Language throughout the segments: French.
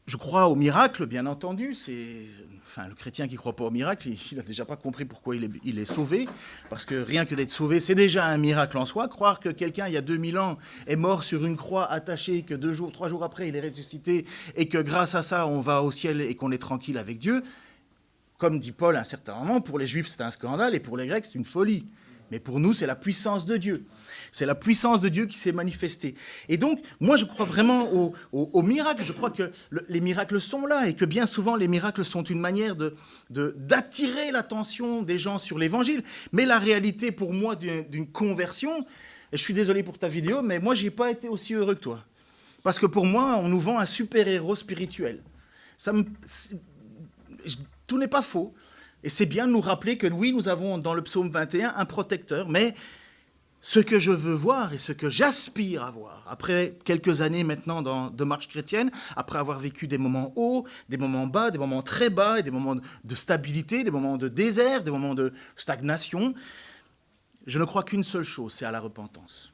Je crois au miracle, bien entendu. Le chrétien qui ne croit pas au miracle, il n'a déjà pas compris pourquoi il est sauvé. Parce que rien que d'être sauvé, c'est déjà un miracle en soi. Croire que quelqu'un, il y a 2000 ans, est mort sur une croix attachée, que 2 jours, 3 jours après, il est ressuscité, et que grâce à ça, on va au ciel et qu'on est tranquille avec Dieu. Comme dit Paul à un certain moment, pour les Juifs, c'est un scandale, et pour les Grecs, c'est une folie. Mais pour nous, c'est la puissance de Dieu. C'est la puissance de Dieu qui s'est manifestée. Et donc, moi, je crois vraiment au miracle. Je crois que les miracles sont là et que bien souvent, les miracles sont une manière d'attirer l'attention des gens sur l'Évangile. Mais la réalité, pour moi, d'une conversion, et je suis désolé pour ta vidéo, mais moi, je n'ai pas été aussi heureux que toi. Parce que pour moi, on nous vend un super-héros spirituel. Tout n'est pas faux. Et c'est bien de nous rappeler que oui, nous avons dans le psaume 21 un protecteur, mais ce que je veux voir et ce que j'aspire à voir, après quelques années maintenant de marche chrétienne, après avoir vécu des moments hauts, des moments bas, des moments très bas, et des moments de stabilité, des moments de désert, des moments de stagnation, je ne crois qu'une seule chose, c'est à la repentance.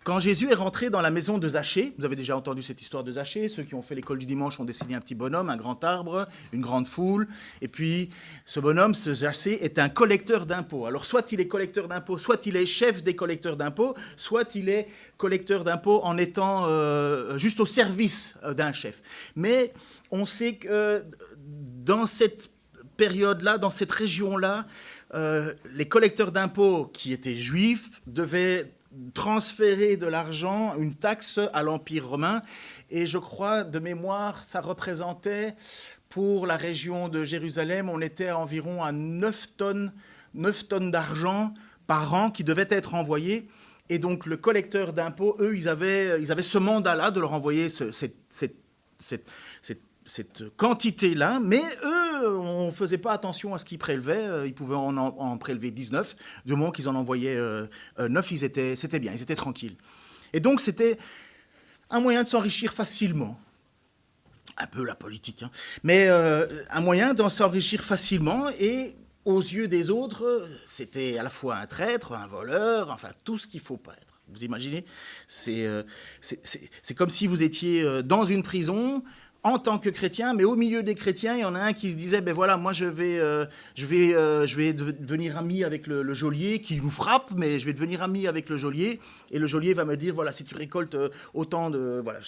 Quand Jésus est rentré dans la maison de Zachée, vous avez déjà entendu cette histoire de Zachée, ceux qui ont fait l'école du dimanche ont dessiné un petit bonhomme, un grand arbre, une grande foule, et puis ce bonhomme, ce Zachée, est un collecteur d'impôts. Alors soit il est collecteur d'impôts, soit il est chef des collecteurs d'impôts, soit il est collecteur d'impôts en étant juste au service d'un chef. Mais on sait que dans cette période-là, dans cette région-là, les collecteurs d'impôts qui étaient juifs devaient transférer de l'argent, une taxe à l'Empire romain. Et je crois, de mémoire, ça représentait, pour la région de Jérusalem, on était environ à 9 tonnes d'argent par an qui devaient être envoyés. Et donc, le collecteur d'impôts, eux, ils avaient ce mandat-là de leur envoyer cette quantité-là, mais eux, on ne faisait pas attention à ce qu'ils prélevaient. Ils pouvaient en prélever 19. Du moment qu'ils en envoyaient 9, c'était bien, ils étaient tranquilles. Et donc, c'était un moyen de s'enrichir facilement. Un peu la politique, hein. Mais un moyen d'en s'enrichir facilement, et aux yeux des autres, c'était à la fois un traître, un voleur, enfin, tout ce qu'il ne faut pas être. Vous imaginez ? C'est comme si vous étiez dans une prison, en tant que chrétien, mais au milieu des chrétiens, il y en a un qui se disait, ben voilà, moi je vais devenir ami avec le geôlier, qui nous frappe, mais je vais devenir ami avec le geôlier, et le geôlier va me dire, voilà, si tu récoltes autant de... Voilà,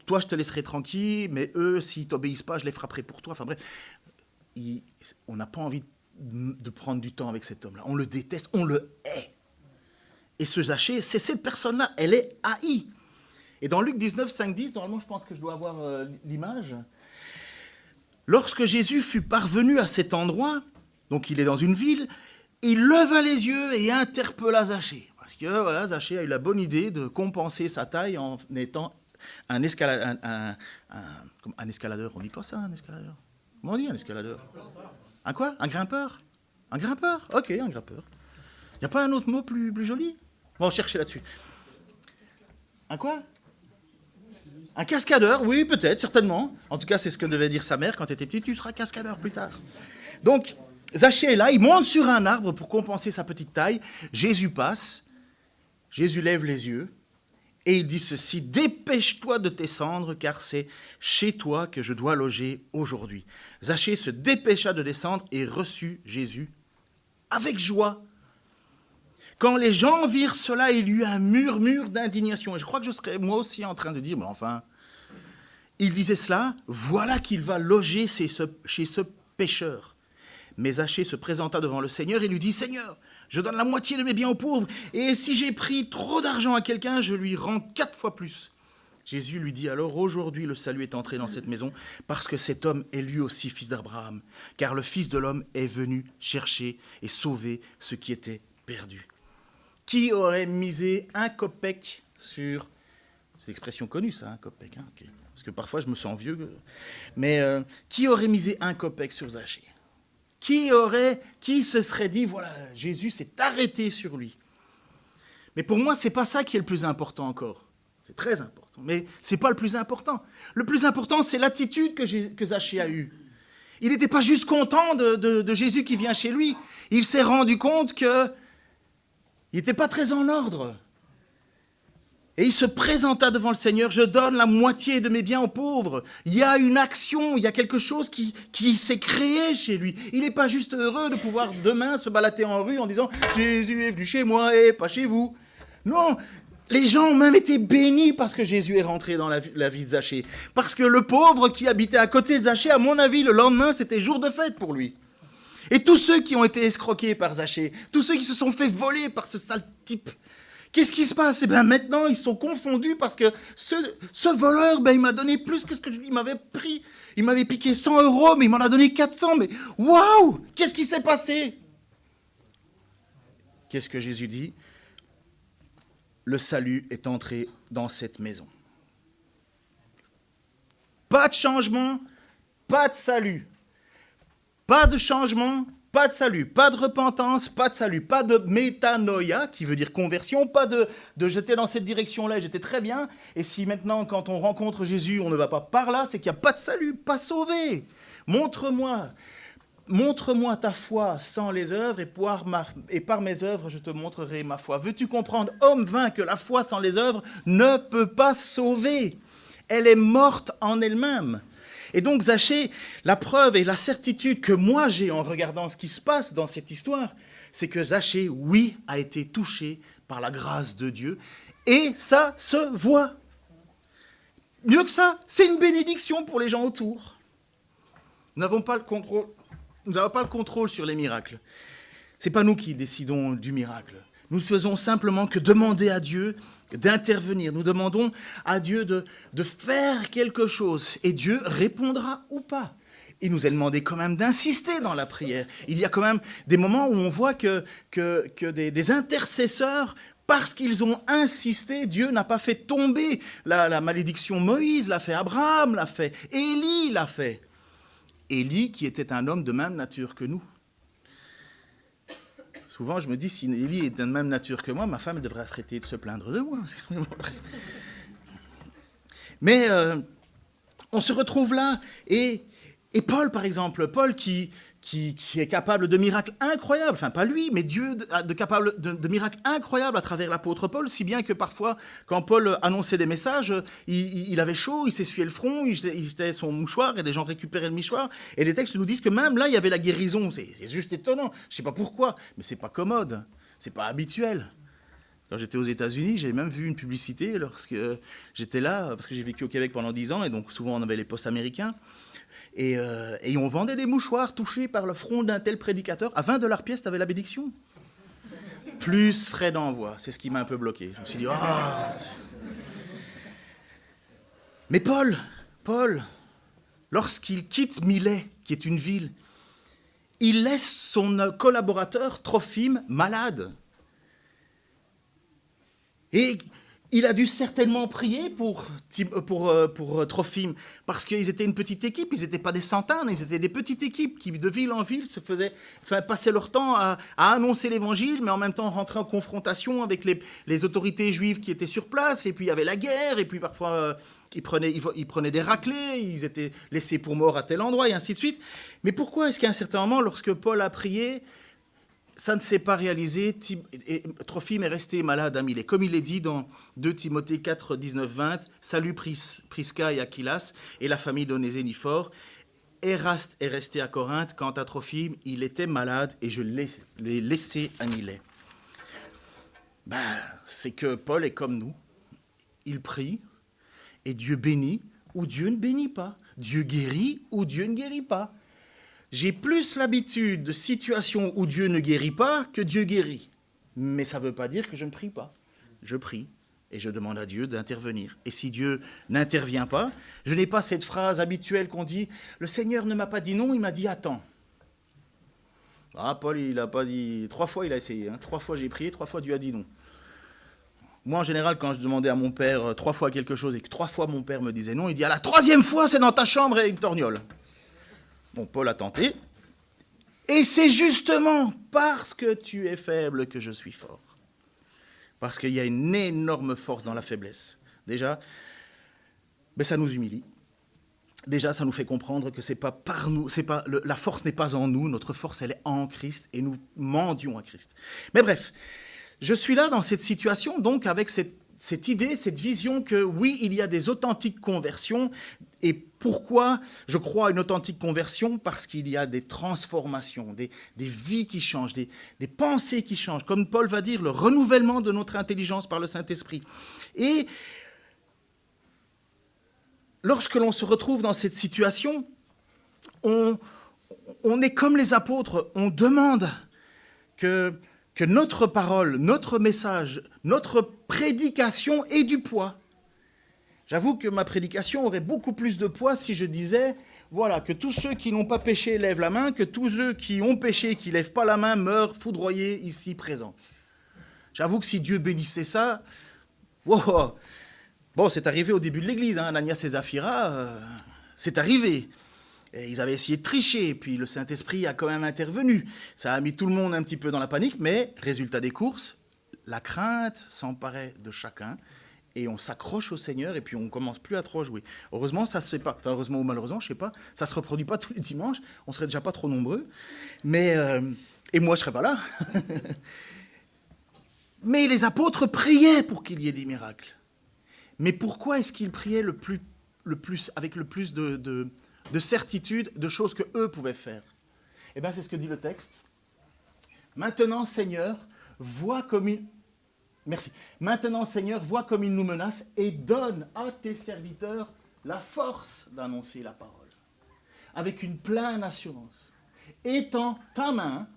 toi, je te laisserai tranquille, mais eux, s'ils ne t'obéissent pas, je les frapperai pour toi. Enfin bref, on n'a pas envie de prendre du temps avec cet homme-là. On le déteste, on le hait. Et ce Zachée, c'est cette personne-là, elle est haïe. Et dans Luc 19, 5, 10, normalement, je pense que je dois avoir l'image. Lorsque Jésus fut parvenu à cet endroit, donc il est dans une ville, il leva les yeux et interpella Zachée. Parce que voilà, Zachée a eu la bonne idée de compenser sa taille en étant un escaladeur. Un escaladeur, on dit pas ça, un escaladeur. Comment on dit un escaladeur? Un quoi? Un grimpeur? Un grimpeur? Ok, un grimpeur. Il n'y a pas un autre mot plus joli? On va chercher là-dessus. Un quoi? Un cascadeur, oui, peut-être, certainement. En tout cas, c'est ce que devait dire sa mère quand elle était petite. Tu seras cascadeur plus tard. Donc, Zachée est là, il monte sur un arbre pour compenser sa petite taille. Jésus passe, Jésus lève les yeux et il dit ceci: dépêche-toi de descendre, car c'est chez toi que je dois loger aujourd'hui. Zachée se dépêcha de descendre et reçut Jésus avec joie. Quand les gens virent cela, il y eut un murmure d'indignation. Et je crois que je serais moi aussi en train de dire, mais enfin, il disait cela, voilà qu'il va loger chez ce pécheur. Mais Zachée se présenta devant le Seigneur et lui dit, Seigneur, je donne la moitié de mes biens aux pauvres, et si j'ai pris trop d'argent à quelqu'un, je lui rends 4 fois plus. Jésus lui dit alors, aujourd'hui le salut est entré dans cette maison, parce que cet homme est lui aussi fils d'Abraham, car le Fils de l'homme est venu chercher et sauver ce qui était perdu. Qui aurait misé un kopek sur... C'est l'expression connue, ça, un kopek. Hein, okay. Parce que parfois, je me sens vieux. Mais qui aurait misé un kopek sur Zachée? Qui se serait dit, voilà, Jésus s'est arrêté sur lui? Mais pour moi, ce n'est pas ça qui est le plus important encore. C'est très important, mais ce n'est pas le plus important. Le plus important, c'est l'attitude que Zachée a eue. Il n'était pas juste content de Jésus qui vient chez lui. Il s'est rendu compte que il n'était pas très en ordre. Et il se présenta devant le Seigneur, je donne la moitié de mes biens aux pauvres. Il y a une action, il y a quelque chose qui s'est créé chez lui. Il n'est pas juste heureux de pouvoir demain se balader en rue en disant « Jésus est venu chez moi et pas chez vous ». Non, les gens ont même été bénis parce que Jésus est rentré dans la vie de Zachée. Parce que le pauvre qui habitait à côté de Zachée, à mon avis, le lendemain, c'était jour de fête pour lui. Et tous ceux qui ont été escroqués par Zachée, tous ceux qui se sont fait voler par ce sale type, qu'est-ce qui se passe? Eh bien maintenant, ils sont confondus parce que ce voleur, il m'a donné plus que ce qu'il m'avait pris. Il m'avait piqué 100 €, mais il m'en a donné 400. Mais waouh! Qu'est-ce qui s'est passé? Qu'est-ce que Jésus dit? Le salut est entré dans cette maison. Pas de changement, pas de salut. Pas de changement, pas de salut, pas de repentance, pas de salut, pas de métanoïa, qui veut dire conversion, pas de j'étais dans cette direction-là, j'étais très bien, et si maintenant, quand on rencontre Jésus, on ne va pas par là, c'est qu'il n'y a pas de salut, pas sauvé. Montre-moi ta foi sans les œuvres, et par mes œuvres, je te montrerai ma foi. Veux-tu comprendre, homme vain, que la foi sans les œuvres ne peut pas sauver? Elle est morte en elle-même. Et donc, Zachée, la preuve et la certitude que moi j'ai en regardant ce qui se passe dans cette histoire, c'est que Zachée, oui, a été touché par la grâce de Dieu, et ça se voit. Mieux que ça, c'est une bénédiction pour les gens autour. Nous n'avons pas le contrôle sur les miracles. Ce n'est pas nous qui décidons du miracle. Nous faisons simplement que demander à Dieu d'intervenir. Nous demandons à Dieu de faire quelque chose et Dieu répondra ou pas. Il nous est demandé quand même d'insister dans la prière. Il y a quand même des moments où on voit que des intercesseurs, parce qu'ils ont insisté, Dieu n'a pas fait tomber la malédiction. Moïse l'a fait, Abraham l'a fait, Élie l'a fait. Élie qui était un homme de même nature que nous. Souvent, je me dis, si Élie est de même nature que moi, ma femme devrait arrêter de se plaindre de moi. Mais on se retrouve là, et Paul, par exemple, Paul qui est capable de miracles incroyables, enfin pas lui, mais Dieu capable de miracles incroyables à travers l'apôtre Paul, si bien que parfois, quand Paul annonçait des messages, il avait chaud, il s'essuyait le front, il jetait son mouchoir, et les gens récupéraient le mouchoir, et les textes nous disent que même là, il y avait la guérison. C'est juste étonnant, je ne sais pas pourquoi, mais c'est pas commode, c'est pas habituel. Quand j'étais aux États-Unis, j'ai même vu une publicité lorsque j'étais là, parce que j'ai vécu au Québec pendant 10 ans, et donc souvent on avait les postes américains. Et on vendait des mouchoirs touchés par le front d'un tel prédicateur. À 20 $ pièce, tu avais la bénédiction. Plus frais d'envoi. C'est ce qui m'a un peu bloqué. Je me suis dit, Mais Paul, lorsqu'il quitte Milet, qui est une ville, il laisse son collaborateur Trophime malade. Et il a dû certainement prier pour Trophime, parce qu'ils étaient une petite équipe, ils n'étaient pas des centaines, ils étaient des petites équipes qui, de ville en ville, passaient leur temps à annoncer l'évangile, mais en même temps rentrer en confrontation avec les autorités juives qui étaient sur place, et puis il y avait la guerre, et puis parfois ils prenaient des raclés, ils étaient laissés pour morts à tel endroit, et ainsi de suite. Mais pourquoi est-ce qu'à un certain moment, lorsque Paul a prié, ça ne s'est pas réalisé, et Trophime est resté malade à Milet. Comme il est dit dans 2 Timothée 4, 19, 20, « Salut Prisca et Aquilas et la famille d'Onésiphore. Eraste est resté à Corinthe. Quant à Trophime, il était malade et je l'ai laissé à Milet. » C'est que Paul est comme nous. Il prie et Dieu bénit ou Dieu ne bénit pas. Dieu guérit ou Dieu ne guérit pas. J'ai plus l'habitude de situations où Dieu ne guérit pas que Dieu guérit. Mais ça ne veut pas dire que je ne prie pas. Je prie et je demande à Dieu d'intervenir. Et si Dieu n'intervient pas, je n'ai pas cette phrase habituelle qu'on dit « Le Seigneur ne m'a pas dit non, il m'a dit attends ». Paul, il n'a pas dit... 3 fois, il a essayé. 3 fois, j'ai prié, 3 fois, Dieu a dit non. Moi, en général, quand je demandais à mon père 3 fois quelque chose et que 3 fois mon père me disait non, il dit « À la 3e fois, c'est dans ta chambre et une torgnole ». Bon, Paul a tenté, et c'est justement parce que tu es faible que je suis fort. Parce qu'il y a une énorme force dans la faiblesse. Déjà, ça nous humilie. Déjà, ça nous fait comprendre que c'est pas par nous, la force n'est pas en nous, notre force, elle est en Christ, et nous mendions à Christ. Mais bref, je suis là dans cette situation, donc avec cette idée, cette vision que oui, il y a des authentiques conversions. Et pourquoi je crois à une authentique conversion? Parce qu'il y a des transformations, des vies qui changent, des pensées qui changent. Comme Paul va dire, le renouvellement de notre intelligence par le Saint-Esprit. Et lorsque l'on se retrouve dans cette situation, on est comme les apôtres, on demande que notre parole, notre message, notre prédication ait du poids. J'avoue que ma prédication aurait beaucoup plus de poids si je disais, voilà, que tous ceux qui n'ont pas péché lèvent la main, que tous ceux qui ont péché, qui ne lèvent pas la main, meurent foudroyés ici présents. J'avoue que si Dieu bénissait ça, wow. Bon, c'est arrivé au début de l'Église, hein, Ananias et Saphira, c'est arrivé. Et ils avaient essayé de tricher, puis le Saint-Esprit a quand même intervenu. Ça a mis tout le monde un petit peu dans la panique, mais résultat des courses, la crainte s'emparait de chacun, et on s'accroche au Seigneur, et puis on ne commence plus à trop jouer. Heureusement, ça se fait pas. Enfin, heureusement ou malheureusement, je ne sais pas. Ça ne se reproduit pas tous les dimanches, on serait déjà pas trop nombreux. Mais, et moi, je ne serais pas là. Mais les apôtres priaient pour qu'il y ait des miracles. Mais pourquoi est-ce qu'ils priaient avec le plus de certitude, de choses que eux pouvaient faire? Eh bien, c'est ce que dit le texte. Maintenant, Seigneur, vois comme il... Merci. Maintenant, Seigneur, vois comme il nous menace et donne à tes serviteurs la force d'annoncer la parole. Avec une pleine assurance. Étends ta main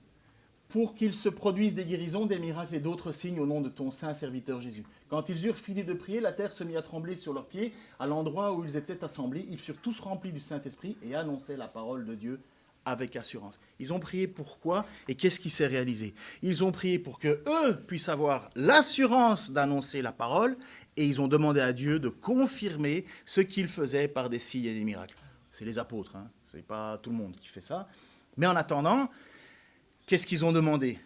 pour qu'il se produise des guérisons, des miracles et d'autres signes au nom de ton saint serviteur Jésus. Quand ils eurent fini de prier, la terre se mit à trembler sur leurs pieds. À l'endroit où ils étaient assemblés, ils furent tous remplis du Saint-Esprit et annonçaient la parole de Dieu avec assurance. Ils ont prié pourquoi et qu'est-ce qui s'est réalisé? Ils ont prié pour que eux puissent avoir l'assurance d'annoncer la parole et ils ont demandé à Dieu de confirmer ce qu'ils faisaient par des signes et des miracles. C'est les apôtres, hein. Ce n'est pas tout le monde qui fait ça. Mais en attendant, qu'est-ce qu'ils ont demandé?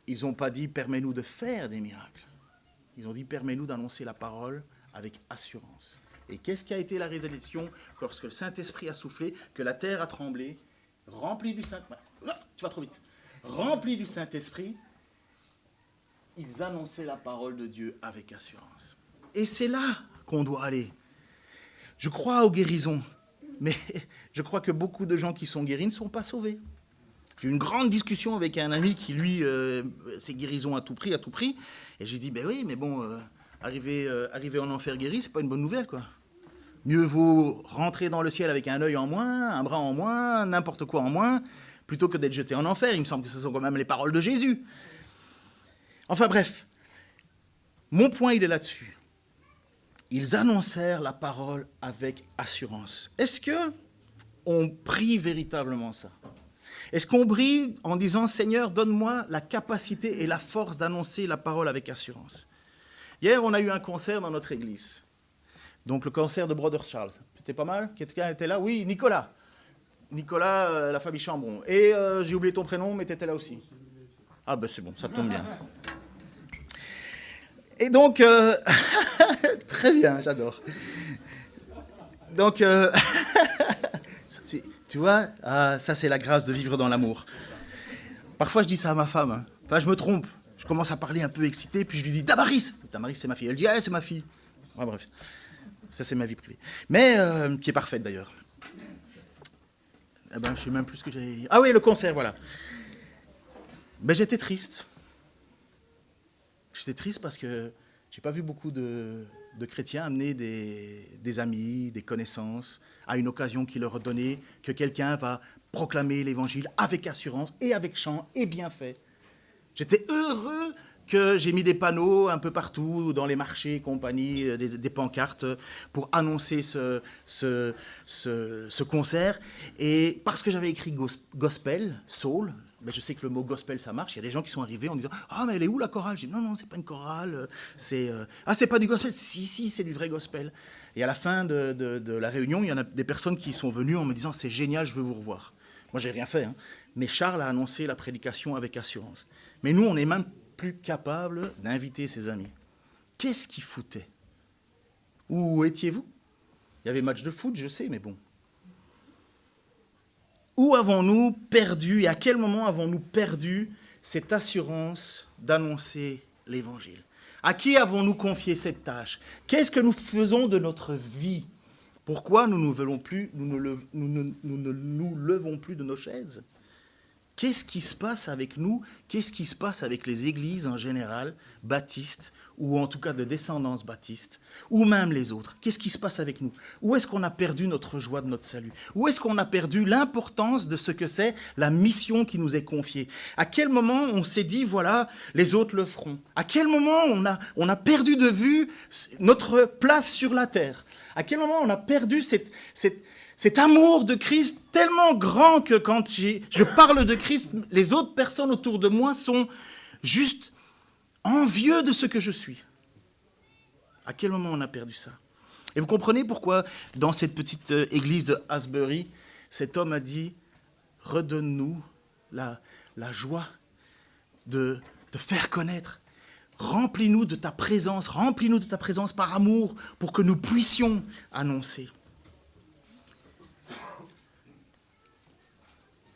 Ils n'ont pas dit « permets-nous de faire des miracles ». Ils ont dit « permets-nous d'annoncer la parole avec assurance ». Et qu'est-ce qui a été la résolution lorsque le Saint-Esprit a soufflé, que la terre a tremblé, rempli du Saint-Esprit? Non, tu vas trop vite. Rempli du Saint-Esprit, ils annonçaient la parole de Dieu avec assurance. Et c'est là qu'on doit aller. Je crois aux guérisons, mais je crois que beaucoup de gens qui sont guéris ne sont pas sauvés. J'ai eu une grande discussion avec un ami qui, lui, c'est guérison à tout prix. Et j'ai dit, ben oui, mais bon, arriver en enfer guéri, c'est pas une bonne nouvelle, quoi. Mieux vaut rentrer dans le ciel avec un œil en moins, un bras en moins, n'importe quoi en moins, plutôt que d'être jeté en enfer. Il me semble que ce sont quand même les paroles de Jésus. Enfin bref, mon point, il est là-dessus. Ils annoncèrent la parole avec assurance. Est-ce qu'on prie véritablement ça? Est-ce qu'on prie en disant « Seigneur, donne-moi la capacité et la force d'annoncer la parole avec assurance ». Hier, on a eu un concert dans notre église. Donc le concert de Brother Charles. C'était pas mal? Quelqu'un était là? Oui, Nicolas. Nicolas, la famille Chambron. Et j'ai oublié ton prénom, mais tu étais là aussi. Ah ben c'est bon, ça tombe bien. Et donc, très bien, j'adore. Donc, tu vois, ça c'est la grâce de vivre dans l'amour. Parfois je dis ça à ma femme, hein. Enfin je me trompe, je commence à parler un peu excité, puis je lui dis « Damaris !» Damaris c'est ma fille, elle dit « Ah c'est ma fille !» Ah, bref, ça c'est ma vie privée. Mais, qui est parfaite d'ailleurs. Eh ben, je ne sais même plus ce que j'avais dit. Ah oui, le concert, voilà. Ben, j'étais triste. J'étais triste parce que j'ai pas vu beaucoup de chrétiens amener des amis, des connaissances, à une occasion qui leur a donné, que quelqu'un va proclamer l'évangile avec assurance et avec chant et bien fait. J'étais heureux que j'ai mis des panneaux un peu partout, dans les marchés, compagnie, des pancartes, pour annoncer ce concert. Et parce que j'avais écrit gospel, soul, ben je sais que le mot gospel, ça marche. Il y a des gens qui sont arrivés en disant « Ah, mais elle est où la chorale ?» J'ai dit « Non, c'est pas une chorale. C'est pas du gospel. » Si, c'est du vrai gospel. Et à la fin de la réunion, il y en a des personnes qui sont venues en me disant « C'est génial, je veux vous revoir. » Moi, j'ai rien fait, hein. Mais Charles a annoncé la prédication avec assurance. Mais nous, on n'est même plus capable d'inviter ses amis. Qu'est-ce qui foutait? Où étiez-vous? Il y avait match de foot, je sais, mais bon. Où avons-nous perdu et à quel moment avons-nous perdu cette assurance d'annoncer l'Évangile? À qui avons-nous confié cette tâche? Qu'est-ce que nous faisons de notre vie? Pourquoi nous ne nous levons plus de nos chaises? Qu'est-ce qui se passe avec nous? Qu'est-ce qui se passe avec les églises en général, baptistes, ou en tout cas de descendance baptiste, ou même les autres? Qu'est-ce qui se passe avec nous? Où est-ce qu'on a perdu notre joie de notre salut? Où est-ce qu'on a perdu l'importance de ce que c'est la mission qui nous est confiée? À quel moment on s'est dit, voilà, les autres le feront? À quel moment on a perdu de vue notre place sur la terre? À quel moment on a perdu cet amour de Christ tellement grand que quand je parle de Christ, les autres personnes autour de moi sont juste envieux de ce que je suis? À quel moment on a perdu ça? Et vous comprenez pourquoi, dans cette petite église de Asbury, cet homme a dit, redonne-nous la joie de faire connaître. Remplis-nous de ta présence par amour, pour que nous puissions annoncer.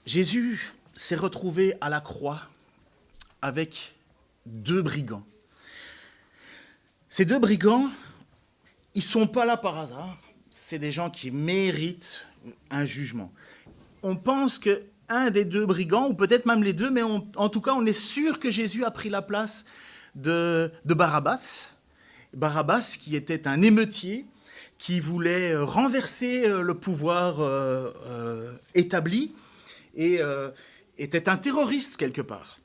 Jésus s'est retrouvé à la croix avec 2 brigands. Ces 2 brigands, ils ne sont pas là par hasard. C'est des gens qui méritent un jugement. On pense qu'un des 2 brigands, ou peut-être même les 2, mais en tout cas, on est sûr que Jésus a pris la place de Barabbas. Barabbas, qui était un émeutier, qui voulait renverser le pouvoir établi, et était un terroriste quelque part.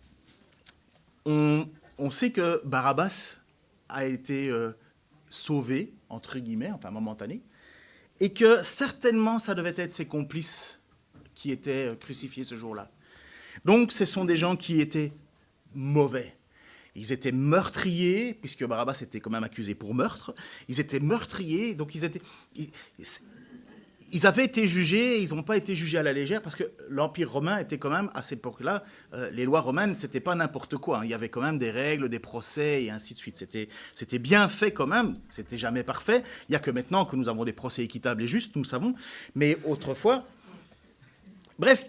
On sait que Barabbas a été sauvé, entre guillemets, enfin momentané, et que certainement ça devait être ses complices qui étaient crucifiés ce jour-là. Donc ce sont des gens qui étaient mauvais. Ils étaient meurtriers, puisque Barabbas était quand même accusé pour meurtre. Ils étaient meurtriers, donc ils avaient été jugés, ils n'ont pas été jugés à la légère, parce que l'Empire romain était quand même, à cette époque-là, les lois romaines, c'était pas n'importe quoi. Il y avait quand même des règles, des procès, et ainsi de suite. C'était bien fait quand même, c'était jamais parfait. Il n'y a que maintenant que nous avons des procès équitables et justes, nous savons. Mais autrefois... Bref,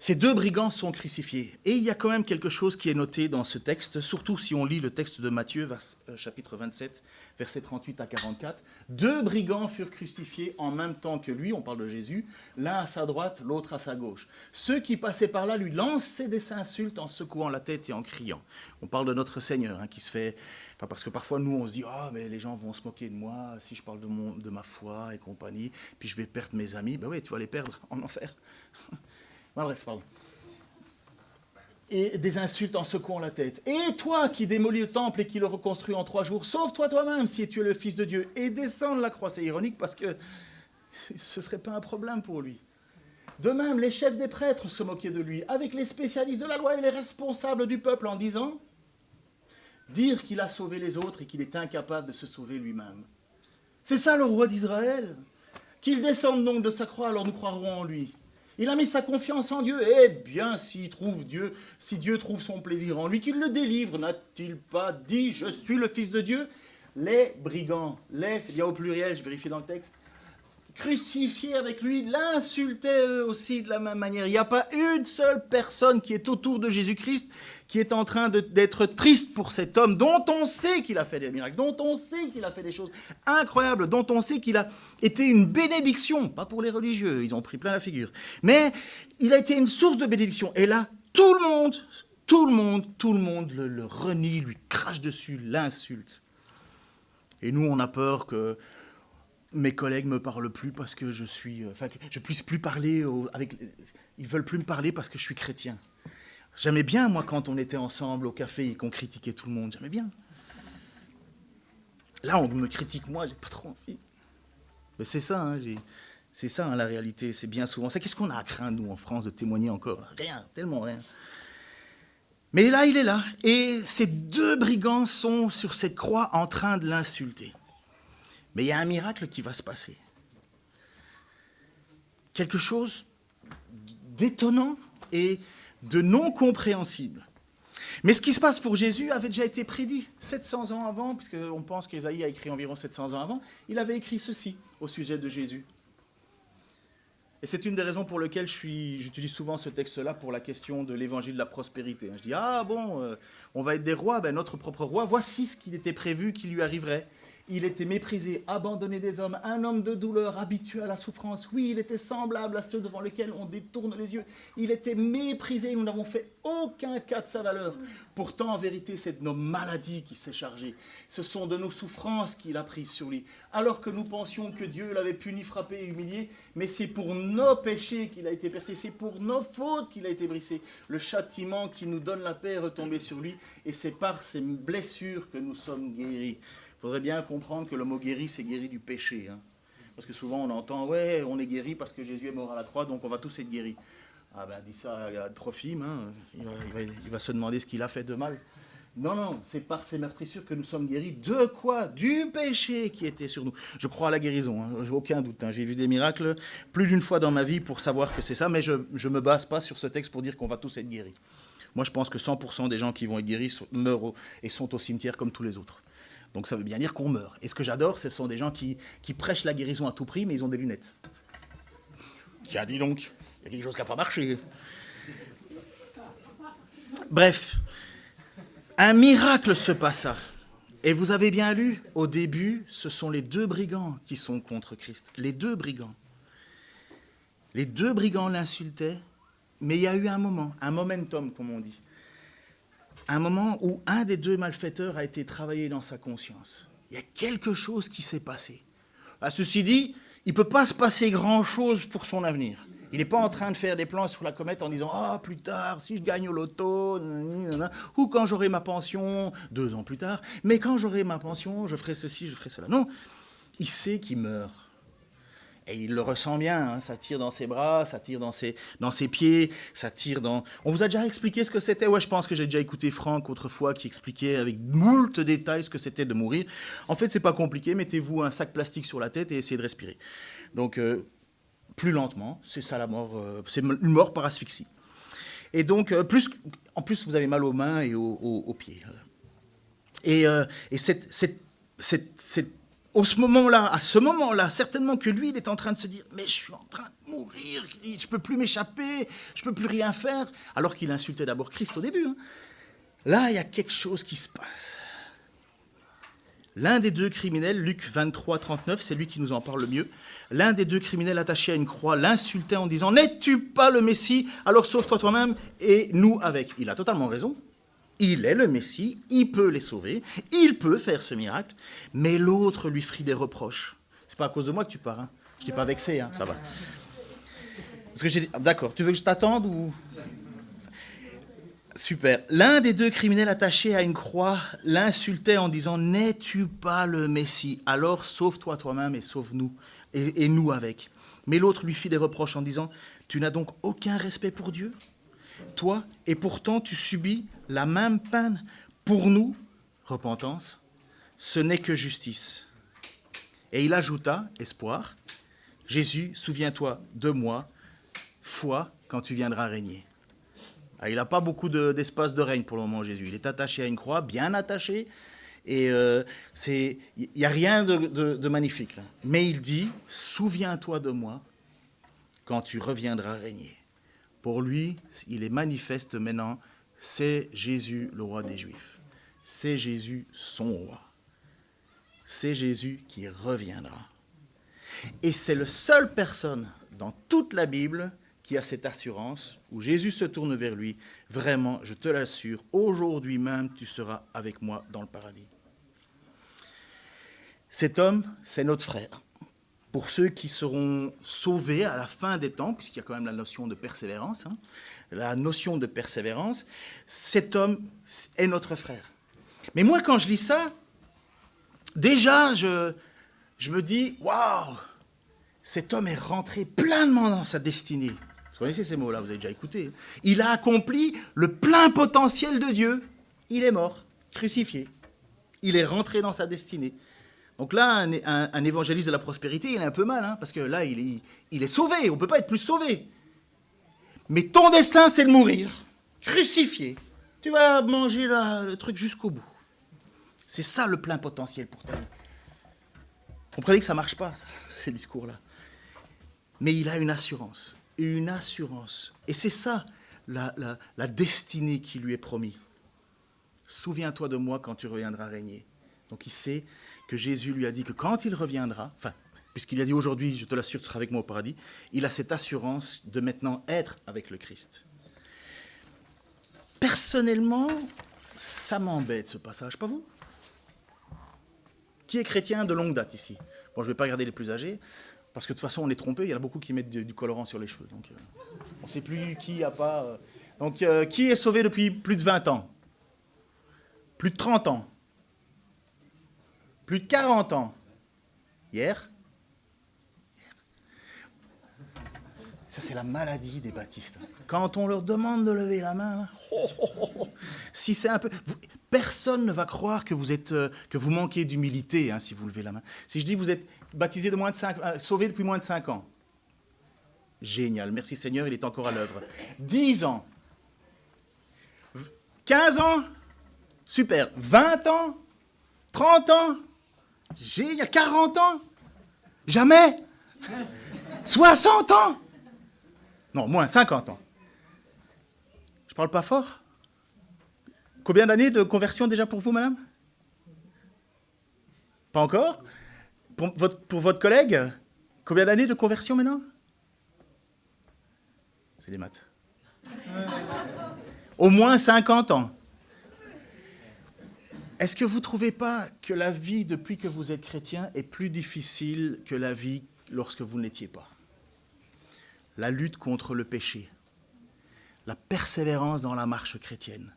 ces 2 brigands sont crucifiés. Et il y a quand même quelque chose qui est noté dans ce texte, surtout si on lit le texte de Matthieu, chapitre 27, versets 38 à 44. 2 brigands furent crucifiés en même temps que lui, on parle de Jésus, l'un à sa droite, l'autre à sa gauche. Ceux qui passaient par là lui lançaient des insultes en secouant la tête et en criant. On parle de notre Seigneur, qui se fait... Enfin, parce que parfois, nous, on se dit « Ah, mais les gens vont se moquer de moi si je parle de ma foi et compagnie, puis je vais perdre mes amis. » Ben oui, tu vas les perdre en enfer. Bref, pardon. Et des insultes en secouant la tête. « Et toi qui démolis le temple et qui le reconstruis en 3 jours, sauve-toi toi-même si tu es le Fils de Dieu. » Et descends de la croix. C'est ironique parce que ce ne serait pas un problème pour lui. De même, les chefs des prêtres se moquaient de lui, avec les spécialistes de la loi et les responsables du peuple, en disant « Dire qu'il a sauvé les autres et qu'il est incapable de se sauver lui-même. » C'est ça le roi d'Israël. Qu'il descende donc de sa croix, alors nous croirons en lui. Il a mis sa confiance en Dieu. Eh bien, si Dieu trouve son plaisir en lui, qu'il le délivre. N'a-t-il pas dit, je suis le Fils de Dieu? Les brigands, c'est bien au pluriel, je vérifie dans le texte, crucifiés avec lui, l'insultaient eux aussi de la même manière. Il n'y a pas une seule personne qui est autour de Jésus-Christ qui est en train d'être triste pour cet homme dont on sait qu'il a fait des miracles, dont on sait qu'il a fait des choses incroyables, dont on sait qu'il a été une bénédiction, pas pour les religieux, ils ont pris plein la figure, mais il a été une source de bénédiction. Et là, tout le monde le renie, lui crache dessus, l'insulte. Et nous, on a peur que mes collègues ne me parlent plus parce que je puisse plus parler ils veulent plus me parler parce que je suis chrétien. J'aimais bien, moi, quand on était ensemble au café et qu'on critiquait tout le monde. J'aimais bien. Là, on me critique, moi, j'ai pas trop envie. Mais c'est ça, la réalité. C'est bien souvent ça. Qu'est-ce qu'on a à craindre, nous, en France, de témoigner encore? Rien, tellement rien. Mais là, il est là. Et ces 2 brigands sont sur cette croix en train de l'insulter. Mais il y a un miracle qui va se passer. Quelque chose d'étonnant et de non compréhensible. Mais ce qui se passe pour Jésus avait déjà été prédit 700 ans avant, puisqu'on pense qu'Ésaïe a écrit environ 700 ans avant. Il avait écrit ceci au sujet de Jésus. Et c'est une des raisons pour lesquelles j'utilise souvent ce texte-là pour la question de l'évangile de la prospérité. Je dis, ah bon, on va être des rois, ben notre propre roi, voici ce qu'il était prévu qu'il lui arriverait. Il était méprisé, abandonné des hommes, un homme de douleur, habitué à la souffrance. Oui, il était semblable à ceux devant lesquels on détourne les yeux. Il était méprisé, nous n'avons fait aucun cas de sa valeur. Pourtant, en vérité, c'est de nos maladies qu'il s'est chargé. Ce sont de nos souffrances qu'il a prises sur lui. Alors que nous pensions que Dieu l'avait puni, frappé et humilié, mais c'est pour nos péchés qu'il a été percé, c'est pour nos fautes qu'il a été brisé. Le châtiment qui nous donne la paix est retombé sur lui, et c'est par ses blessures que nous sommes guéris. Il faudrait bien comprendre que le mot guéri, c'est guéri du péché. Hein. Parce que souvent on entend, ouais, on est guéri parce que Jésus est mort à la croix, donc on va tous être guéris. Ah ben, dis ça à Trophime, hein. Il va se demander ce qu'il a fait de mal. Non, non, c'est par ces meurtrissures que nous sommes guéris. De quoi? Du péché qui était sur nous. Je crois à la guérison, hein, aucun doute. Hein. J'ai vu des miracles plus d'une fois dans ma vie pour savoir que c'est ça, mais je ne me base pas sur ce texte pour dire qu'on va tous être guéris. Moi, je pense que 100% des gens qui vont être guéris meurent et sont au cimetière comme tous les autres. Donc ça veut bien dire qu'on meurt. Et ce que j'adore, ce sont des gens qui prêchent la guérison à tout prix, mais ils ont des lunettes. Tiens, dis donc, il y a quelque chose qui n'a pas marché. Bref, un miracle se passa. Et vous avez bien lu, au début, ce sont les 2 brigands qui sont contre Christ. Les 2 brigands. Les 2 brigands l'insultaient, mais il y a eu un moment, un momentum, comme on dit. Un moment où un des 2 malfaiteurs a été travaillé dans sa conscience. Il y a quelque chose qui s'est passé. Ceci dit, il ne peut pas se passer grand-chose pour son avenir. Il n'est pas en train de faire des plans sur la comète en disant « Ah, plus tard, si je gagne au loto, ou quand j'aurai ma pension, 2 ans plus tard, mais quand j'aurai ma pension, je ferai ceci, je ferai cela. » Non, il sait qu'il meurt. Et il le ressent bien, hein, ça tire dans ses bras, ça tire dans ses pieds, ça tire dans... On vous a déjà expliqué ce que c'était? Ouais, je pense que j'ai déjà écouté Franck autrefois qui expliquait avec moult détails ce que c'était de mourir. En fait, c'est pas compliqué, mettez-vous un sac plastique sur la tête et essayez de respirer. Donc, plus lentement, c'est ça la mort, c'est une mort par asphyxie. Et donc, en plus, vous avez mal aux mains et aux pieds. Et à ce moment-là, certainement que lui, il est en train de se dire « Mais je suis en train de mourir, je ne peux plus m'échapper, je ne peux plus rien faire. » Alors qu'il insultait d'abord Christ au début. Hein. Là, il y a quelque chose qui se passe. L'un des 2 criminels, Luc 23, 39, c'est lui qui nous en parle le mieux. L'un des 2 criminels attachés à une croix l'insultait en disant « N'es-tu pas le Messie? Alors sauve-toi toi-même et nous avec. » Il a totalement raison. Il est le Messie, il peut les sauver, il peut faire ce miracle, mais l'autre lui fit des reproches. C'est pas à cause de moi que tu pars, hein. Je t'ai pas vexé, hein, ça va. Parce que j'ai dit, d'accord, tu veux que je t'attende ou... Super. L'un des 2 criminels attachés à une croix l'insultait en disant « N'es-tu pas le Messie? Alors sauve-toi toi-même et sauve-nous, et nous avec. » Mais l'autre lui fit des reproches en disant « Tu n'as donc aucun respect pour Dieu ? Toi, et pourtant tu subis la même peine. Pour nous, repentance, ce n'est que justice. » Et il ajouta, espoir, « Jésus, souviens-toi de moi, foi, quand tu viendras régner. » Il n'a pas beaucoup d'espace de règne pour le moment, Jésus. Il est attaché à une croix, bien attaché, et il n'y a rien de magnifique là. Mais il dit, « Souviens-toi de moi, quand tu reviendras régner. » Pour lui, il est manifeste maintenant, c'est Jésus le roi des Juifs. C'est Jésus son roi. C'est Jésus qui reviendra. Et c'est la seule personne dans toute la Bible qui a cette assurance, où Jésus se tourne vers lui. Vraiment, je te l'assure, aujourd'hui même, tu seras avec moi dans le paradis. Cet homme, c'est notre frère. Pour ceux qui seront sauvés à la fin des temps, puisqu'il y a quand même la notion de persévérance, hein, la notion de persévérance, cet homme est notre frère. Mais moi, quand je lis ça, déjà, je me dis, waouh, cet homme est rentré pleinement dans sa destinée. Vous connaissez ces mots-là, vous avez déjà écouté. Il a accompli le plein potentiel de Dieu. Il est mort, crucifié. Il est rentré dans sa destinée. Donc là, un évangéliste de la prospérité, il a un peu mal, hein, parce que là, il est sauvé, on ne peut pas être plus sauvé. Mais ton destin, c'est de mourir, crucifié. Tu vas manger le truc jusqu'au bout. C'est ça le plein potentiel pour ta vie. Vous comprenez que ça ne marche pas, ça, ces discours-là. Mais il a une assurance. Une assurance. Et c'est ça, la destinée qui lui est promise. Souviens-toi de moi quand tu reviendras régner. Donc il sait que Jésus lui a dit que quand il reviendra, enfin, puisqu'il a dit aujourd'hui, je te l'assure, tu seras avec moi au paradis, il a cette assurance de maintenant être avec le Christ. Personnellement, ça m'embête ce passage, pas vous? Qui est chrétien de longue date ici? Bon, je ne vais pas regarder les plus âgés, parce que de toute façon, on est trompé, il y en a beaucoup qui mettent du colorant sur les cheveux. Donc, on ne sait plus qui a pas... Donc, qui est sauvé depuis plus de 20 ans? Plus de 30 ans? Plus de 40 ans? Hier? Ça, c'est la maladie des baptistes. Quand on leur demande de lever la main, si c'est un peu... Personne ne va croire que vous manquez d'humilité si vous levez la main. Si je dis vous êtes baptisé de moins de 5, sauvé depuis moins de 5 ans. Génial, merci Seigneur, il est encore à l'œuvre. 10 ans. 15 ans. Super. 20 ans. 30 ans. Génial. 40 ans. Jamais. 60 ans. Non, moins 50 ans. Je parle pas fort? Combien d'années de conversion déjà pour vous, madame? Pas encore? Pour votre collègue? Combien d'années de conversion maintenant? C'est des maths. Au moins 50 ans. Est-ce que vous ne trouvez pas que la vie depuis que vous êtes chrétien est plus difficile que la vie lorsque vous ne l'étiez pas? La lutte contre le péché, la persévérance dans la marche chrétienne,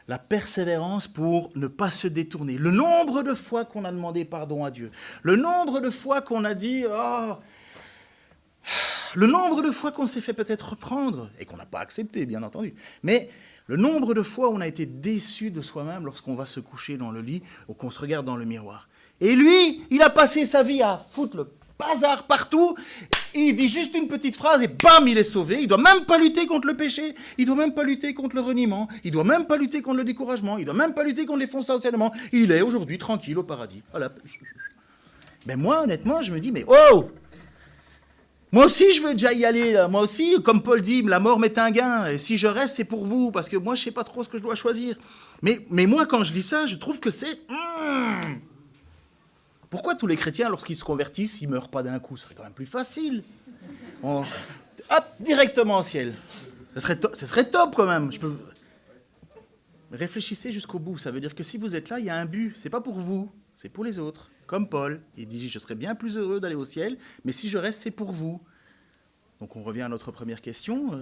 la persévérance pour ne pas se détourner. Le nombre de fois qu'on a demandé pardon à Dieu, le nombre de fois qu'on a dit « Oh !» Le nombre de fois qu'on s'est fait peut-être reprendre, et qu'on n'a pas accepté, bien entendu, mais le nombre de fois où on a été déçu de soi-même lorsqu'on va se coucher dans le lit ou qu'on se regarde dans le miroir. Et lui, il a passé sa vie à foutre le bazar partout, il dit juste une petite phrase et bam, il est sauvé. Il ne doit même pas lutter contre le péché, il ne doit même pas lutter contre le reniement, il ne doit même pas lutter contre le découragement, il ne doit même pas lutter contre les fonds d'enseignement. Il est aujourd'hui tranquille au paradis. Voilà. Mais moi, honnêtement, je me dis, mais oh! Moi aussi, je veux déjà y aller, là. Moi aussi, comme Paul dit, la mort m'est un gain. Et si je reste, c'est pour vous, parce que moi, je ne sais pas trop ce que je dois choisir. Mais moi, quand je lis ça, je trouve que c'est... Pourquoi tous les chrétiens, lorsqu'ils se convertissent, ils ne meurent pas d'un coup? Ce serait quand même plus facile. Hop, directement au ciel. Ce serait top quand même. Réfléchissez jusqu'au bout. Ça veut dire que si vous êtes là, il y a un but. Ce n'est pas pour vous, c'est pour les autres. Comme Paul, il dit, je serais bien plus heureux d'aller au ciel, mais si je reste, c'est pour vous. Donc on revient à notre première question.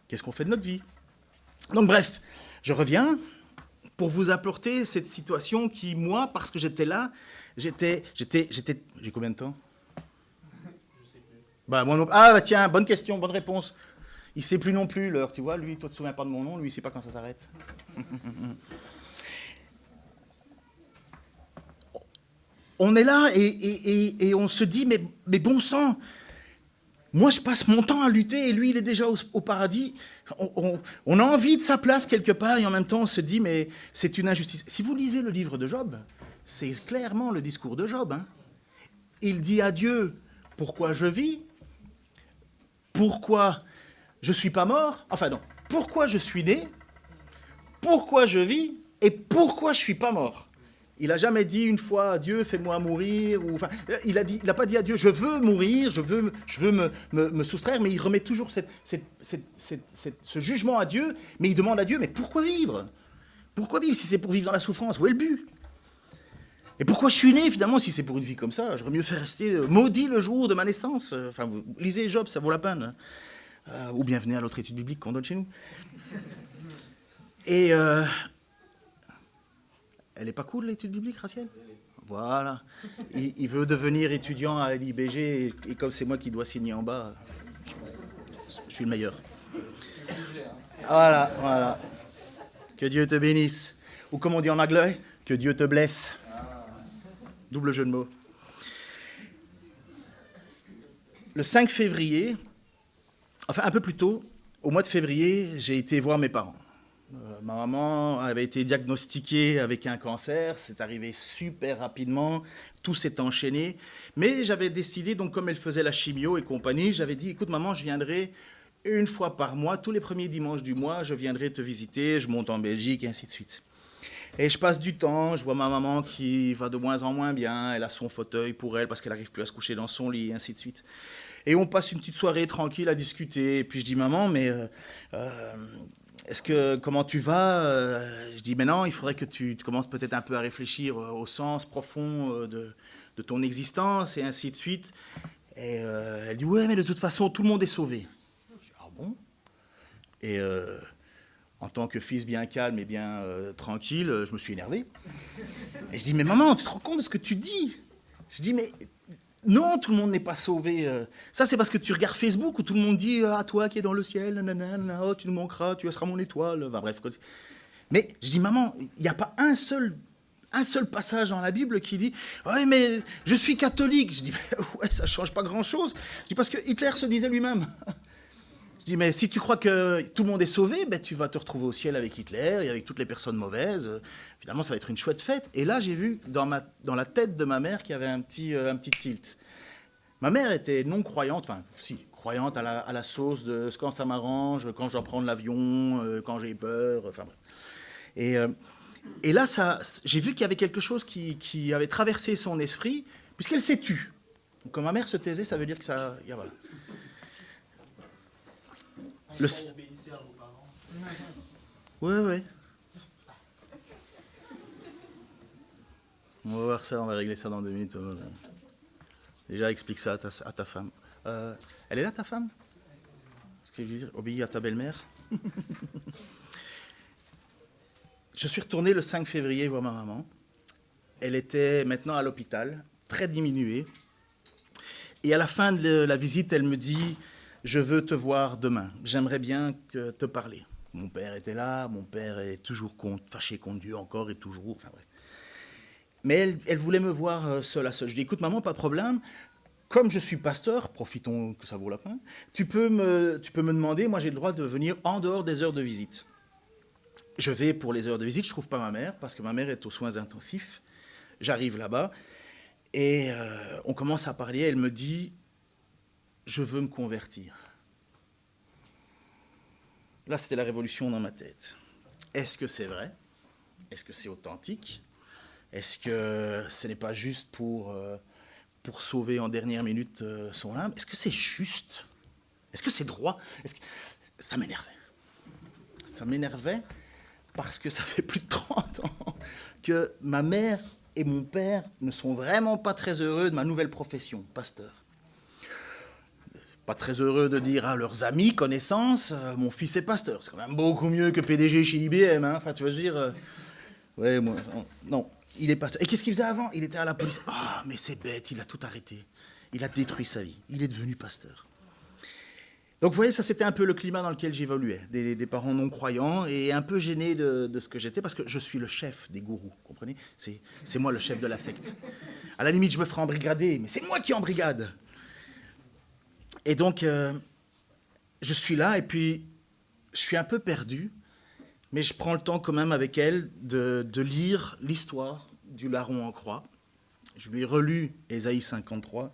Qu'est-ce qu'on fait de notre vie? Donc bref, je reviens pour vous apporter cette situation qui, moi, parce que j'étais là, j'ai combien de temps? Je sais plus. Moi non... tiens, bonne question, bonne réponse. Il ne sait plus non plus l'heure, tu vois, lui, toi tu ne te souviens pas de mon nom, lui, il ne sait pas quand ça s'arrête. On est là et on se dit, mais bon sang, moi je passe mon temps à lutter et lui il est déjà au paradis. On a envie de sa place quelque part et en même temps on se dit, mais c'est une injustice. Si vous lisez le livre de Job, c'est clairement le discours de Job. Il dit à Dieu, pourquoi je vis? Pourquoi je ne suis pas mort? Enfin non, pourquoi je suis né? Pourquoi je vis? Et pourquoi je ne suis pas mort? Il n'a jamais dit une fois, Dieu, fais-moi mourir. Il n'a pas dit à Dieu, je veux mourir, je veux me soustraire, mais il remet toujours ce jugement à Dieu, mais il demande à Dieu, mais pourquoi vivre? Pourquoi vivre si c'est pour vivre dans la souffrance? Où est le but? Et pourquoi je suis né finalement si c'est pour une vie comme ça? J'aurais mieux fait rester maudit le jour de ma naissance. Enfin, vous lisez Job, ça vaut la peine. Ou bien venez à l'autre étude biblique qu'on donne chez nous. Et... Elle n'est pas cool, l'étude biblique, Raciel? Voilà. Il veut devenir étudiant à l'IBG et comme c'est moi qui dois signer en bas, je suis le meilleur. Voilà. Que Dieu te bénisse. Ou comme on dit en anglais, que Dieu te blesse. Double jeu de mots. Le 5 février, enfin un peu plus tôt, au mois de février, j'ai été voir mes parents. Ma maman avait été diagnostiquée avec un cancer, c'est arrivé super rapidement, tout s'est enchaîné. Mais j'avais décidé, donc comme elle faisait la chimio et compagnie, j'avais dit, écoute maman, je viendrai une fois par mois, tous les premiers dimanches du mois, je viendrai te visiter, je monte en Belgique et ainsi de suite. Et je passe du temps, je vois ma maman qui va de moins en moins bien, elle a son fauteuil pour elle parce qu'elle n'arrive plus à se coucher dans son lit, et ainsi de suite. Et on passe une petite soirée tranquille à discuter. Et puis je dis, maman, mais comment tu vas? Je dis, mais non, il faudrait que tu commences peut-être un peu à réfléchir au sens profond de ton existence et ainsi de suite. Et elle dit, ouais, mais de toute façon, tout le monde est sauvé. Je dis, ah bon? Et en tant que fils bien calme et bien tranquille, je me suis énervé. Et je dis, mais maman, tu te rends compte de ce que tu dis? Je dis, mais non, tout le monde n'est pas sauvé. Ça, c'est parce que tu regardes Facebook où tout le monde dit, ah, toi qui es dans le ciel, nanana, oh, tu nous manqueras, tu seras mon étoile. Enfin, bref. Mais je dis, maman, il n'y a pas un seul passage dans la Bible qui dit, ouais, mais je suis catholique. Je dis, ouais, ça ne change pas grand-chose. Je dis, parce que Hitler se disait lui-même. Je dis, mais si tu crois que tout le monde est sauvé, ben, tu vas te retrouver au ciel avec Hitler et avec toutes les personnes mauvaises. Finalement, ça va être une chouette fête. Et là, j'ai vu dans la tête de ma mère qu'il y avait un petit tilt. Ma mère était non-croyante, enfin, si, croyante à la sauce de quand ça m'arrange, quand je dois prendre l'avion, quand j'ai peur, enfin bref. Et là, j'ai vu qu'il y avait quelque chose qui avait traversé son esprit, puisqu'elle s'est tue. Donc, quand ma mère se taisait, ça veut dire que ça... Voilà. Obéissez à vos parents. Ouais. On va voir ça, on va régler ça dans 2 minutes. Déjà, explique ça à ta femme. Elle est là, ta femme? Parce que je veux dire, obéis à ta belle-mère. Je suis retourné le 5 février voir ma maman. Elle était maintenant à l'hôpital, très diminuée. Et à la fin de la visite, elle me dit, je veux te voir demain. J'aimerais bien te parler. Mon père était là, mon père est toujours fâché contre Dieu encore et toujours. Enfin bref. Mais elle voulait me voir seule à seule. Je dis, écoute maman, pas de problème. Comme je suis pasteur, profitons que ça vaut la peine, tu peux me demander, moi j'ai le droit de venir en dehors des heures de visite. Je vais pour les heures de visite, je ne trouve pas ma mère, parce que ma mère est aux soins intensifs. J'arrive là-bas, et on commence à parler, elle me dit, je veux me convertir. Là, c'était la révolution dans ma tête. Est-ce que c'est vrai? Est-ce que c'est authentique? Est-ce que ce n'est pas juste pour sauver en dernière minute son âme? Est-ce que c'est juste? Est-ce que c'est droit? Ça m'énervait. Ça m'énervait parce que ça fait plus de 30 ans que ma mère et mon père ne sont vraiment pas très heureux de ma nouvelle profession, pasteur. Pas très heureux de dire à leurs amis, connaissances, mon fils est pasteur. C'est quand même beaucoup mieux que PDG chez IBM. Hein. Enfin, tu veux dire... ouais, moi... Non, il est pasteur. Et qu'est-ce qu'il faisait avant? Il était à la police. Ah, mais c'est bête, il a tout arrêté. Il a détruit sa vie. Il est devenu pasteur. Donc, vous voyez, ça, c'était un peu le climat dans lequel j'évoluais. Des parents non-croyants et un peu gênés de ce que j'étais parce que je suis le chef des gourous, comprenez? C'est moi le chef de la secte. À la limite, je me ferai embrigader, mais c'est moi qui embrigade. Et donc, je suis là et puis je suis un peu perdu, mais je prends le temps quand même avec elle de lire l'histoire du larron en croix. Je lui ai relu Ésaïe 53.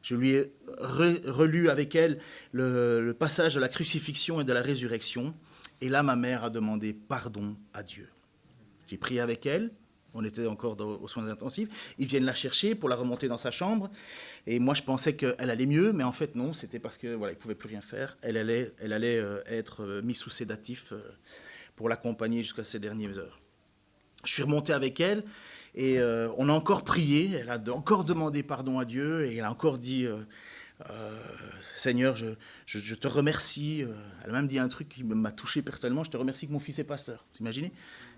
Je lui ai relu avec elle le passage de la crucifixion et de la résurrection. Et là, ma mère a demandé pardon à Dieu. J'ai prié avec elle. On était encore aux soins intensifs. Ils viennent la chercher pour la remonter dans sa chambre. Et moi, je pensais qu'elle allait mieux, mais en fait, non. C'était parce qu'elle ne pouvait plus rien faire. Elle allait être mise sous sédatif pour l'accompagner jusqu'à ces dernières heures. Je suis remonté avec elle. Et on a encore prié, elle a encore demandé pardon à Dieu, et elle a encore dit Seigneur, je te remercie. Elle a même dit un truc qui m'a touché personnellement, je te remercie que mon fils est pasteur. Vous imaginez?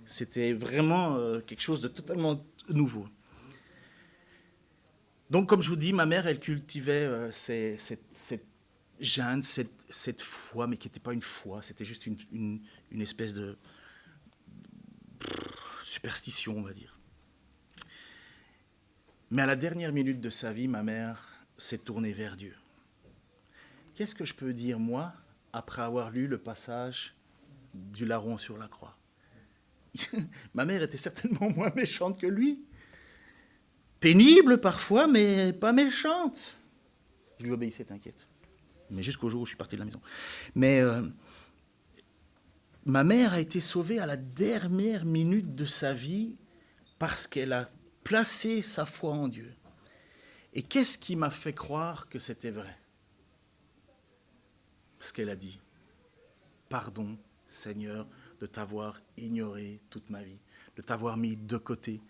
C'était vraiment quelque chose de totalement nouveau. Donc, comme je vous dis, ma mère, elle cultivait cette gêne, cette foi, mais qui n'était pas une foi, c'était juste une espèce de superstition, on va dire. Mais à la dernière minute de sa vie, ma mère s'est tournée vers Dieu. Qu'est-ce que je peux dire, moi, après avoir lu le passage du larron sur la croix. Ma mère était certainement moins méchante que lui. Pénible parfois, mais pas méchante. Je lui obéissais, t'inquiète. Mais jusqu'au jour où je suis parti de la maison. Mais ma mère a été sauvée à la dernière minute de sa vie parce qu'elle a placé sa foi en Dieu. Et qu'est-ce qui m'a fait croire que c'était vrai? Parce qu'elle a dit, pardon Seigneur de t'avoir ignoré toute ma vie, de t'avoir mis de côté,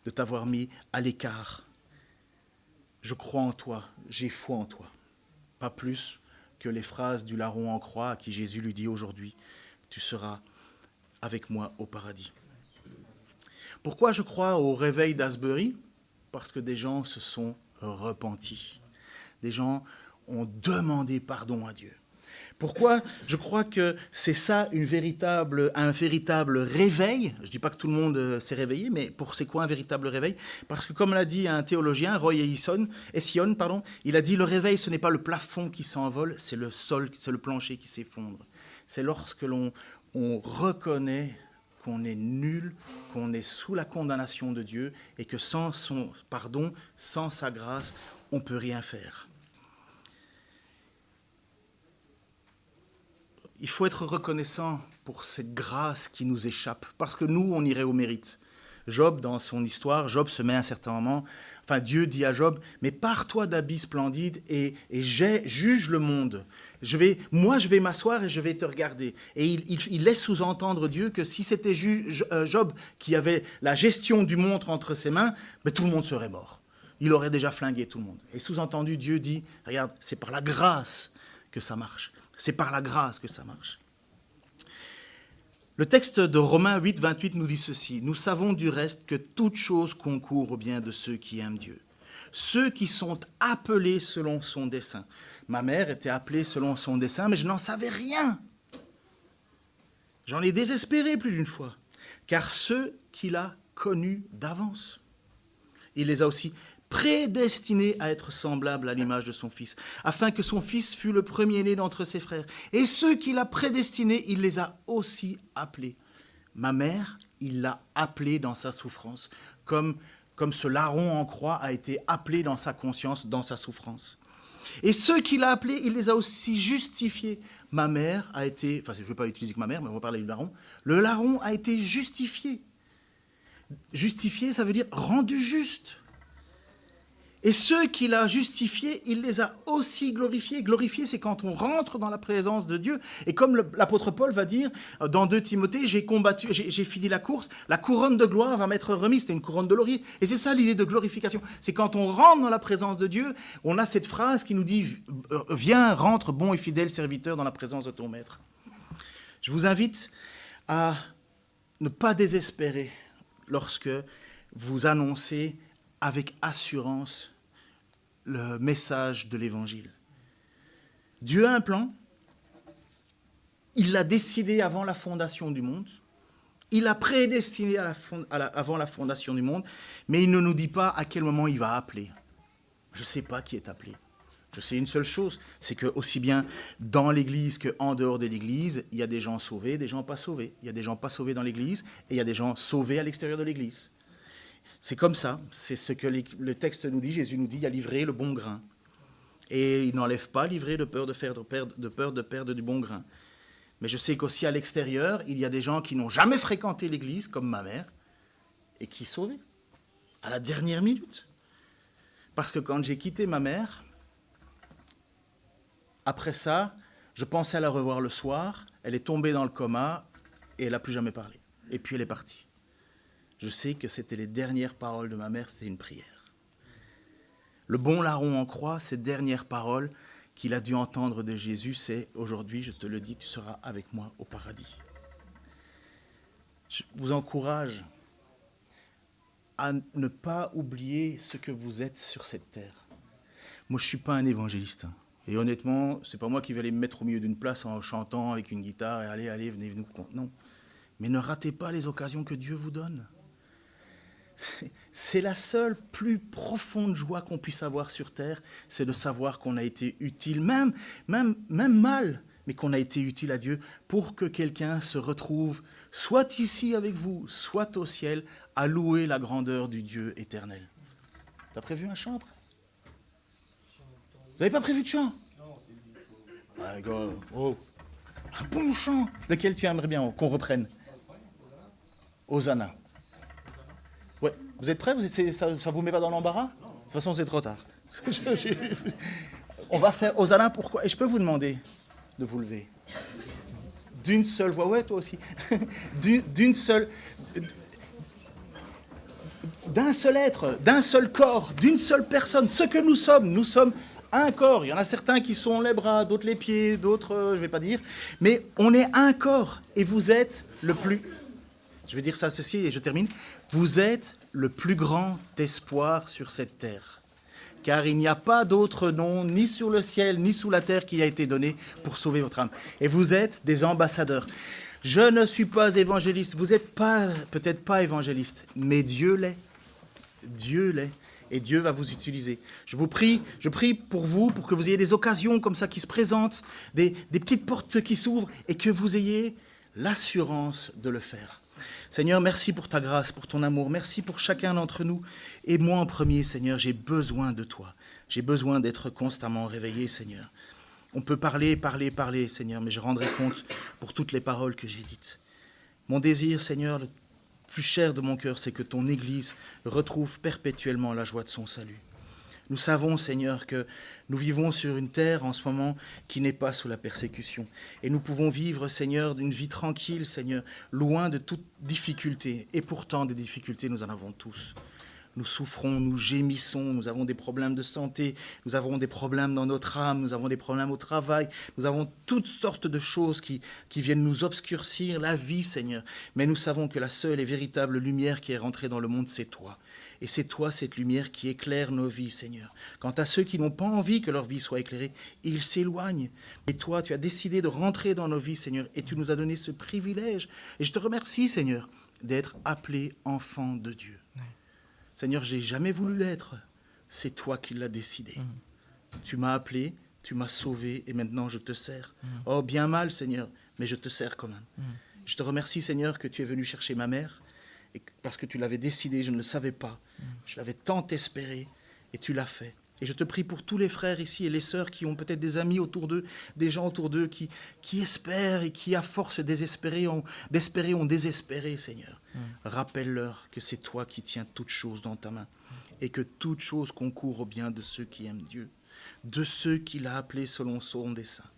de t'avoir mis à l'écart. Je crois en toi, j'ai foi en toi. Pas plus que les phrases du larron en croix à qui Jésus lui dit aujourd'hui, tu seras avec moi au paradis. Pourquoi je crois au réveil d'Asbury? Parce que des gens se sont repentis. Des gens ont demandé pardon à Dieu. Pourquoi je crois que c'est ça un véritable réveil? Je ne dis pas que tout le monde s'est réveillé, mais c'est quoi un véritable réveil? Parce que comme l'a dit un théologien, Roy Hession, il a dit le réveil, ce n'est pas le plafond qui s'envole, c'est le sol, c'est le plancher qui s'effondre. C'est lorsque l'on reconnaît qu'on est nul, qu'on est sous la condamnation de Dieu et que sans son pardon, sans sa grâce, on ne peut rien faire. Il faut être reconnaissant pour cette grâce qui nous échappe, parce que nous, on irait au mérite. Job, dans son histoire, Job se met à un certain moment, Dieu dit à Job, mais pars-toi d'habits splendides et juge le monde. Je vais m'asseoir et je vais te regarder. Et il laisse sous-entendre Dieu que si c'était Job qui avait la gestion du monde entre ses mains, tout le monde serait mort. Il aurait déjà flingué tout le monde. Et sous-entendu, Dieu dit, regarde, c'est par la grâce que ça marche. C'est par la grâce que ça marche. Le texte de Romains 8, 28 nous dit ceci. Nous savons du reste que toute chose concourt au bien de ceux qui aiment Dieu. Ceux qui sont appelés selon son dessein. Ma mère était appelée selon son dessein, mais je n'en savais rien. J'en ai désespéré plus d'une fois. Car ceux qu'il a connus d'avance, il les a aussi prédestiné à être semblable à l'image de son Fils, afin que son Fils fût le premier-né d'entre ses frères. Et ceux qu'il a prédestinés, il les a aussi appelés. Ma mère, il l'a appelée dans sa souffrance, comme ce larron en croix a été appelé dans sa conscience, dans sa souffrance. Et ceux qu'il a appelés, il les a aussi justifiés. Ma mère a été, je ne vais pas utiliser que ma mère, mais on va parler du larron. Le larron a été justifié. Justifié, ça veut dire rendu juste. Et ceux qu'il a justifiés, il les a aussi glorifiés. Glorifier, c'est quand on rentre dans la présence de Dieu. Et comme l'apôtre Paul va dire dans 2 Timothée, j'ai fini la course, la couronne de gloire va m'être remise. C'était une couronne de laurier. Et c'est ça l'idée de glorification. C'est quand on rentre dans la présence de Dieu, on a cette phrase qui nous dit « Viens, rentre, bon et fidèle serviteur, dans la présence de ton maître ». Je vous invite à ne pas désespérer lorsque vous annoncez avec assurance le message de l'Évangile. Dieu a un plan, il l'a décidé avant la fondation du monde, il l'a prédestiné avant la fondation du monde, mais il ne nous dit pas à quel moment il va appeler. Je ne sais pas qui est appelé. Je sais une seule chose, c'est que aussi bien dans l'Église qu'en dehors de l'Église, il y a des gens sauvés, des gens pas sauvés. Il y a des gens pas sauvés dans l'Église et il y a des gens sauvés à l'extérieur de l'Église. C'est comme ça, c'est ce que le texte nous dit, Jésus nous dit, il y a livré le bon grain. Et il n'enlève pas livré de peur de perdre du bon grain. Mais je sais qu'aussi à l'extérieur, il y a des gens qui n'ont jamais fréquenté l'église, comme ma mère, et qui sont sauvés, à la dernière minute. Parce que quand j'ai quitté ma mère, après ça, je pensais à la revoir le soir, elle est tombée dans le coma, et elle n'a plus jamais parlé. Et puis elle est partie. Je sais que c'était les dernières paroles de ma mère, c'était une prière. Le bon larron en croix, ces dernières paroles qu'il a dû entendre de Jésus, c'est « Aujourd'hui, je te le dis, tu seras avec moi au paradis ». Je vous encourage à ne pas oublier ce que vous êtes sur cette terre. Moi, je ne suis pas un évangéliste. Et honnêtement, ce n'est pas moi qui vais aller me mettre au milieu d'une place en chantant avec une guitare et « Allez, venez nous ». Non. Mais ne ratez pas les occasions que Dieu vous donne. C'est la seule plus profonde joie qu'on puisse avoir sur terre, c'est de savoir qu'on a été utile, même mal, mais qu'on a été utile à Dieu pour que quelqu'un se retrouve soit ici avec vous, soit au ciel, à louer la grandeur du Dieu éternel. T'as prévu un chant après? Vous n'avez pas prévu de chant? Ah, oh. Un bon chant. Lequel tu aimerais bien qu'on reprenne? Hosanna. Ouais. Vous êtes prêts? Ça vous met pas dans l'embarras? De toute façon, c'est trop tard. On va faire Hosanna, pourquoi? Et je peux vous demander de vous lever. D'une seule voix, ouais, toi aussi. D'un seul être, d'un seul corps, d'une seule personne. Ce que nous sommes un corps. Il y en a certains qui sont les bras, d'autres les pieds, d'autres, je ne vais pas dire. Mais on est un corps. Et vous êtes le plus... Je vais dire ça, ceci, et je termine. Vous êtes le plus grand espoir sur cette terre. Car il n'y a pas d'autre nom, ni sur le ciel, ni sous la terre, qui a été donné pour sauver votre âme. Et vous êtes des ambassadeurs. Je ne suis pas évangéliste. Vous n'êtes peut-être pas évangéliste, mais Dieu l'est. Dieu l'est. Et Dieu va vous utiliser. Je prie pour vous, pour que vous ayez des occasions comme ça qui se présentent, des petites portes qui s'ouvrent, et que vous ayez l'assurance de le faire. Seigneur, merci pour ta grâce, pour ton amour. Merci pour chacun d'entre nous. Et moi en premier, Seigneur, j'ai besoin de toi. J'ai besoin d'être constamment réveillé, Seigneur. On peut parler, Seigneur, mais je rendrai compte pour toutes les paroles que j'ai dites. Mon désir, Seigneur, le plus cher de mon cœur, c'est que ton Église retrouve perpétuellement la joie de son salut. Nous savons, Seigneur, que nous vivons sur une terre en ce moment qui n'est pas sous la persécution. Et nous pouvons vivre, Seigneur, d'une vie tranquille, Seigneur, loin de toute difficulté. Et pourtant, des difficultés, nous en avons tous. Nous souffrons, nous gémissons, nous avons des problèmes de santé, nous avons des problèmes dans notre âme, nous avons des problèmes au travail, nous avons toutes sortes de choses qui viennent nous obscurcir la vie, Seigneur. Mais nous savons que la seule et véritable lumière qui est rentrée dans le monde, c'est toi. Et c'est toi, cette lumière, qui éclaire nos vies, Seigneur. Quant à ceux qui n'ont pas envie que leur vie soit éclairée, ils s'éloignent. Et toi, tu as décidé de rentrer dans nos vies, Seigneur, et tu nous as donné ce privilège. Et je te remercie, Seigneur, d'être appelé enfant de Dieu. Ouais. Seigneur, je n'ai jamais voulu l'être. C'est toi qui l'as décidé. Tu m'as appelé, tu m'as sauvé, et maintenant je te sers. Oh, bien mal, Seigneur, mais je te sers quand même. Je te remercie, Seigneur, que tu es venu chercher ma mère, et parce que tu l'avais décidé, je ne le savais pas. Je l'avais tant espéré, et tu l'as fait. Et je te prie pour tous les frères ici et les sœurs qui ont peut-être des amis autour d'eux, des gens autour d'eux qui espèrent et qui, à force d'espérer, ont désespéré, Seigneur. Rappelle-leur que c'est toi qui tiens toutes choses dans ta main et que toute chose concourt au bien de ceux qui aiment Dieu, de ceux qu'il a appelés selon son dessein.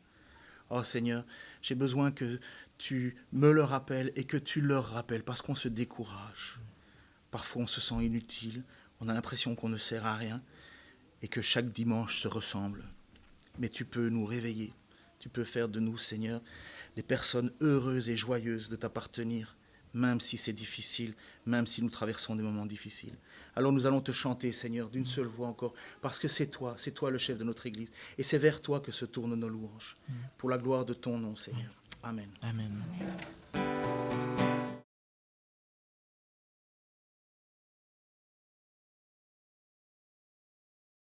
Oh Seigneur, j'ai besoin que tu me le rappelles et que tu leur rappelles parce qu'on se décourage. Parfois on se sent inutile, on a l'impression qu'on ne sert à rien et que chaque dimanche se ressemble. Mais tu peux nous réveiller, tu peux faire de nous, Seigneur, des personnes heureuses et joyeuses de t'appartenir, même si c'est difficile, même si nous traversons des moments difficiles. Alors nous allons te chanter, Seigneur, d'une seule voix encore, parce que c'est toi le chef de notre Église, et c'est vers toi que se tournent nos louanges, pour la gloire de ton nom, Seigneur. Amen. Amen.